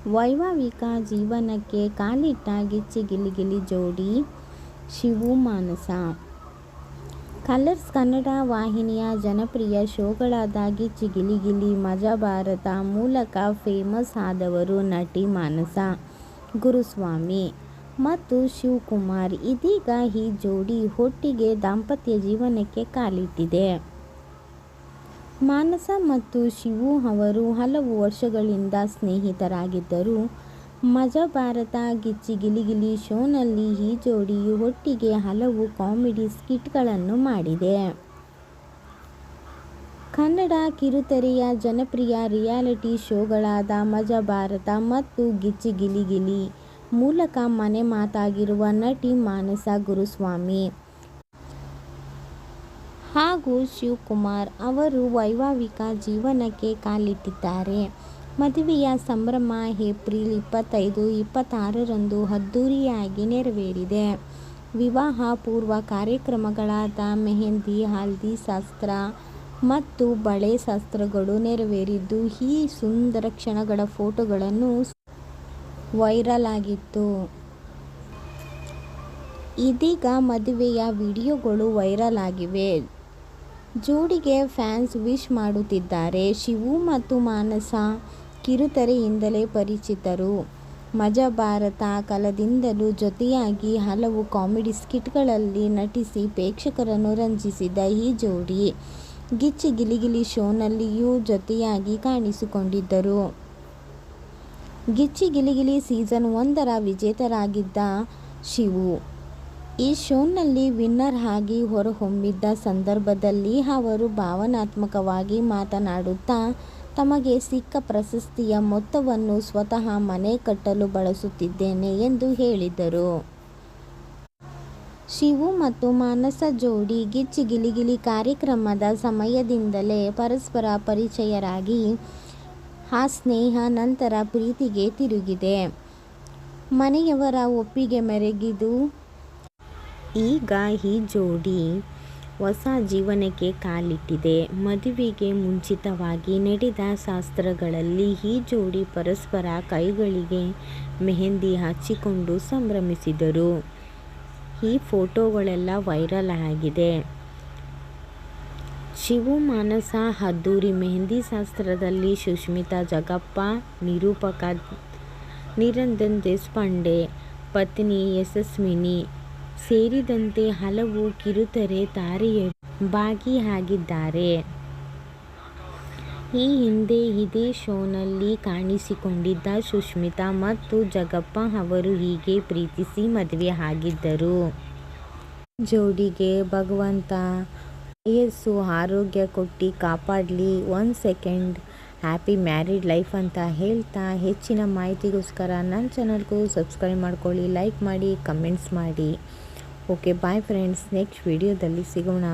ವೈವಾಹಿಕ ಜೀವನಕ್ಕೆ ಕಾಲಿಟ್ಟ ಗಿಚ್ಚಿ ಗಿಲಿಗಿಲಿ ಜೋಡಿ ಶಿವು ಮಾನಸ. ಕಲರ್ಸ್ ಕನ್ನಡ ವಾಹಿನಿಯ ಜನಪ್ರಿಯ ಶೋಗಳಾದ ಗಿಚ್ಚಿ ಗಿಲಿಗಿಲಿ, ಮಜಾ ಭಾರತ ಮೂಲಕ ಫೇಮಸ್ ಆದವರು ನಟಿ ಮಾನಸ ಗುರುಸ್ವಾಮಿ ಮತ್ತು ಶಿವಕುಮಾರ್. ಇದೀಗ ಈ ಜೋಡಿ ಒಟ್ಟಿಗೆ ದಾಂಪತ್ಯ ಜೀವನಕ್ಕೆ ಕಾಲಿಟ್ಟಿದೆ. ಮಾನಸ ಮತ್ತು ಶಿವು ಅವರು ಹಲವು ವರ್ಷಗಳಿಂದ ಸ್ನೇಹಿತರಾಗಿದ್ದರು. ಮಜಾ ಭಾರತ ಗಿಚ್ಚಿ ಗಿಲಿಗಿಲಿ ಶೋನಲ್ಲಿ ಈ ಜೋಡಿಯು ಒಟ್ಟಿಗೆ ಹಲವು ಕಾಮಿಡಿ ಸ್ಕಿಟ್ಗಳನ್ನು ಮಾಡಿದೆ. ಕನ್ನಡ ಕಿರುತೆರೆಯ ಜನಪ್ರಿಯ ರಿಯಾಲಿಟಿ ಶೋಗಳಾದ ಮಜಾ ಭಾರತ ಮತ್ತು ಗಿಚ್ಚಿ ಗಿಲಿಗಿಲಿ ಮೂಲಕ ಮನೆ ಮಾತಾಗಿರುವ ನಟಿ ಮಾನಸ ಗುರುಸ್ವಾಮಿ ಹಾಗೂ ಶಿವಕುಮಾರ್ ಅವರು ವೈವಾಹಿಕ ಜೀವನಕ್ಕೆ ಕಾಲಿಟ್ಟಿದ್ದಾರೆ. ಮದುವೆಯ ಸಂಭ್ರಮ ಏಪ್ರಿಲ್ 25, 26ರಂದು ಅದ್ದೂರಿಯಾಗಿ ನೆರವೇರಿದೆ. ವಿವಾಹ ಪೂರ್ವ ಕಾರ್ಯಕ್ರಮಗಳಾದ ಮೆಹಂದಿ, ಹಲ್ದಿ ಶಾಸ್ತ್ರ ಮತ್ತು ಬಳೆ ಶಾಸ್ತ್ರಗಳು ನೆರವೇರಿದ್ದು, ಈ ಸುಂದರ ಕ್ಷಣಗಳ ಫೋಟೋಗಳನ್ನು ವೈರಲ್ ಆಗಿತ್ತು. ಇದೀಗ ಮದುವೆಯ ವಿಡಿಯೋಗಳು ವೈರಲ್ ಆಗಿವೆ. ಜೋಡಿಗೆ ಫ್ಯಾನ್ಸ್ ವಿಶ್ ಮಾಡುತ್ತಿದ್ದಾರೆ. ಶಿವು ಮತ್ತು ಮಾನಸ ಕಿರುತೆರೆಯಿಂದಲೇ ಪರಿಚಿತರು. ಮಜಾ ಭಾರತ ಕಾಲದಿಂದಲೂ ಜೊತೆಯಾಗಿ ಹಲವು ಕಾಮಿಡಿ ಸ್ಕಿಟ್ಗಳಲ್ಲಿ ನಟಿಸಿ ಪ್ರೇಕ್ಷಕರನ್ನು ರಂಜಿಸಿದ ಈ ಜೋಡಿ ಗಿಚ್ಚಿ ಗಿಲಿಗಿಲಿ ಶೋನಲ್ಲಿಯೂ ಜೊತೆಯಾಗಿ ಕಾಣಿಸಿಕೊಂಡಿದ್ದರು. ಗಿಚ್ಚಿ ಗಿಲಿಗಿಲಿ ಸೀಸನ್ 1ರ ವಿಜೇತರಾಗಿದ್ದ ಶಿವು ಈ ಶೋನಲ್ಲಿ ವಿನ್ನರ್ ಆಗಿ ಹೊರಹೊಮ್ಮಿದ್ದ ಸಂದರ್ಭದಲ್ಲಿ ಅವರು ಭಾವನಾತ್ಮಕವಾಗಿ ಮಾತನಾಡುತ್ತಾ, ತಮಗೆ ಸಿಕ್ಕ ಪ್ರಶಸ್ತಿಯ ಮೊತ್ತವನ್ನು ಸ್ವತಃ ಮನೆ ಕಟ್ಟಲು ಬಳಸುತ್ತಿದ್ದೇನೆ ಎಂದು ಹೇಳಿದರು. ಶಿವು ಮತ್ತು ಮಾನಸ ಜೋಡಿ ಗಿಚ್ಚಿ ಗಿಲಿಗಿಲಿ ಕಾರ್ಯಕ್ರಮದ ಸಮಯದಿಂದಲೇ ಪರಸ್ಪರ ಪರಿಚಯರಾಗಿ ಆ ಸ್ನೇಹ ನಂತರ ಪ್ರೀತಿಗೆ ತಿರುಗಿದೆ. ಮನೆಯವರ ಒಪ್ಪಿಗೆ ಮೇರೆಗಿದು ಈಗ ಈ ಜೋಡಿ ಹೊಸ ಜೀವನಕ್ಕೆ ಕಾಲಿಟ್ಟಿದೆ. ಮದುವೆಗೆ ಮುಂಚಿತವಾಗಿ ನಡೆದ ಶಾಸ್ತ್ರಗಳಲ್ಲಿ ಈ ಜೋಡಿ ಪರಸ್ಪರ ಕೈಗಳಿಗೆ ಮೆಹಂದಿ ಹಚ್ಚಿಕೊಂಡು ಸಂಭ್ರಮಿಸಿದರು. ಈ ಫೋಟೋಗಳೆಲ್ಲ ವೈರಲ್ ಆಗಿದೆ. ಶಿವು ಮಾನಸ ಅದ್ದೂರಿ ಮೆಹಂದಿ ಶಾಸ್ತ್ರದಲ್ಲಿ ಸುಷ್ಮಿತಾ ಜಗ್ಗಪ್ಪ, ನಿರೂಪಕ ನಿರಂಜನ್ ದೇಶಪಾಂಡೆ, ಪತ್ನಿ ಯಶಸ್ವಿನಿ ಸೇರಿದಂತೆ ಹಲವು ಕಿರುತೆರೆ ತಾರೆಯರು ಭಾಗಿಯಾಗಿದ್ದಾರೆ. ಈ ಹಿಂದೆ ಇದೇ ಶೋನಲ್ಲಿ ಕಾಣಿಸಿಕೊಂಡಿದ್ದ ಸುಷ್ಮಿತಾ ಮತ್ತು ಜಗ್ಗಪ್ಪ ಅವರು ಹೀಗೆ ಪ್ರೀತಿಸಿ ಮದುವೆ ಆಗಿದ್ದರು. ಜೋಡಿಗೆ ಭಗವಂತ ವಯಸ್ಸು ಆರೋಗ್ಯ ಕೊಟ್ಟು ಕಾಪಾಡಲಿ. 1 ಸೆಕೆಂಡ್ ಹ್ಯಾಪಿ ಮ್ಯಾರಿಡ್ ಲೈಫ್ ಅಂತ ಹೇಳ್ತಾ, ಹೆಚ್ಚಿನ ಮಾಹಿತಿಗೋಸ್ಕರ ನನ್ನ ಚಾನಲ್ಗೂ ಸಬ್ಸ್ಕ್ರೈಬ್ ಮಾಡ್ಕೊಳ್ಳಿ, ಲೈಕ್ ಮಾಡಿ, ಕಮೆಂಟ್ಸ್ ಮಾಡಿ. Okay, bye friends. ನೆಕ್ಸ್ಟ್ ವಿಡಿಯೋದಲ್ಲಿ ಸಿಗೋಣ.